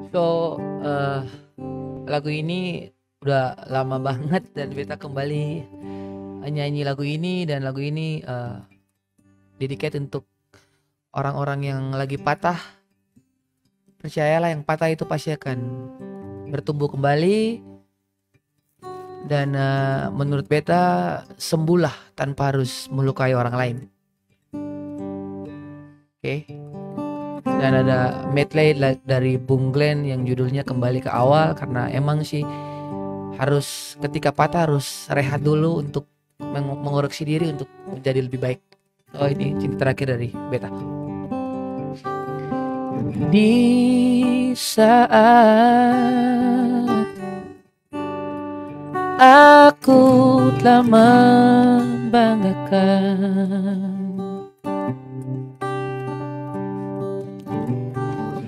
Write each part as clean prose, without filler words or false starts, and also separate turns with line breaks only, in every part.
So, lagu ini udah lama banget dan beta kembali nyanyi lagu ini, dan lagu ini dedicated untuk orang-orang yang lagi patah. Percayalah, yang patah itu pasti akan bertumbuh kembali, dan menurut beta sembuhlah tanpa harus melukai orang lain. Oke. Dan ada medley dari Bung Glenn yang judulnya Kembali ke Awal, karena emang sih harus ketika patah harus rehat dulu untuk mengoreksi diri untuk menjadi lebih baik. Oh, ini cinta terakhir dari beta. Di saat aku telah membanggakan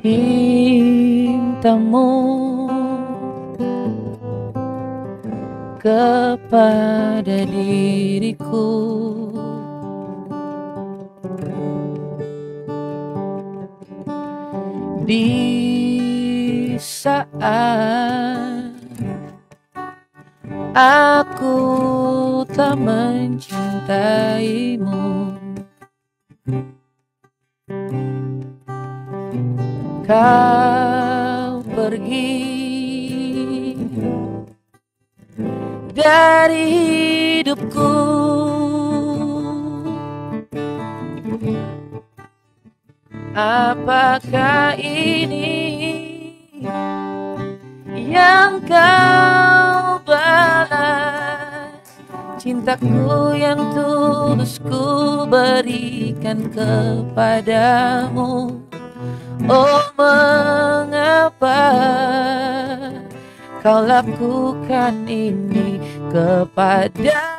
cintamu kepada diriku, di saat aku tak mencintaimu, kau pergi dari hidupku. Apakah ini yang kau balas? Cintaku yang tulus ku berikan kepadamu. Oh, mengapa kau lakukan ini kepadaku?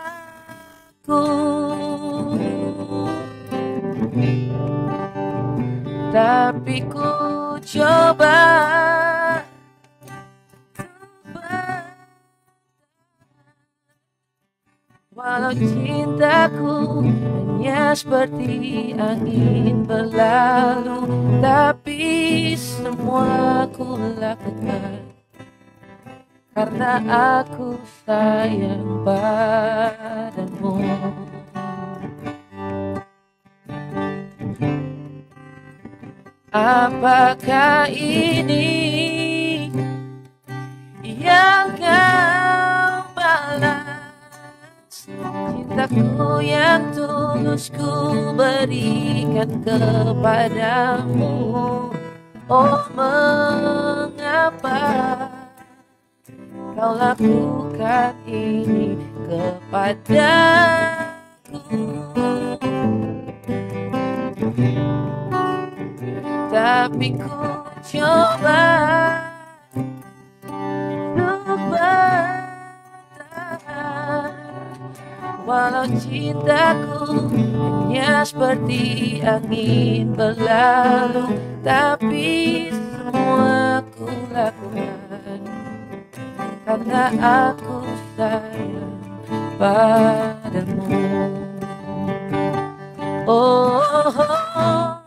Tapi ku coba walau cintaku hanya seperti angin berlalu, tapi semua ku lakukan karena aku sayang padamu. Apakah ini yang kau balas? Cintaku yang tulus ku berikan kepadamu. Oh, mengapa kau lakukan ini kepadaku? Tapi ku coba untuk bertahan, walau cintaku hanya seperti angin berlalu, tapi semua ku lakukan karena aku sayang padamu. Oh, oh, oh.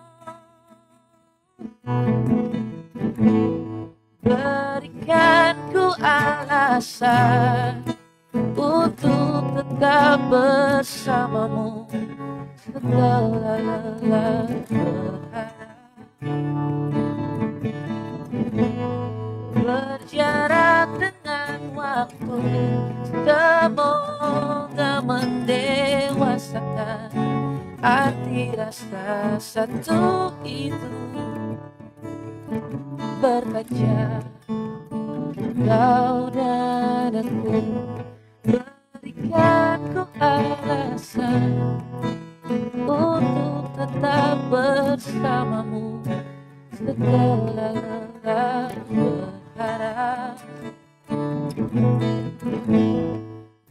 Berikan ku alasan untuk tetap bersamamu setelah lelah berharap. Berjarak dengan waktu semoga mendewasakan arti rasa satu itu. Berkaca kau dan aku, berikan ku alasan untuk tetap bersamamu setelah lelah berharap.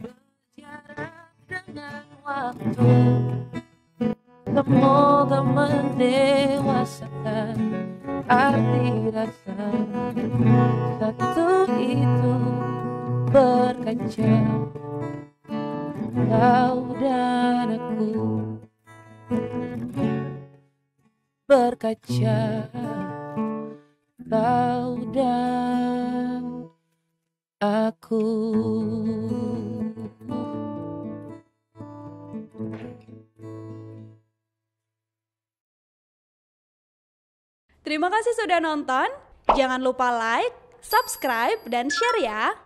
Berjarak dengan waktu semoga mendewasakan arti rasa satu itu. Berkaca kau dan aku, berkaca kau dan aku.
Terima kasih sudah nonton. Jangan lupa like, subscribe, dan share ya.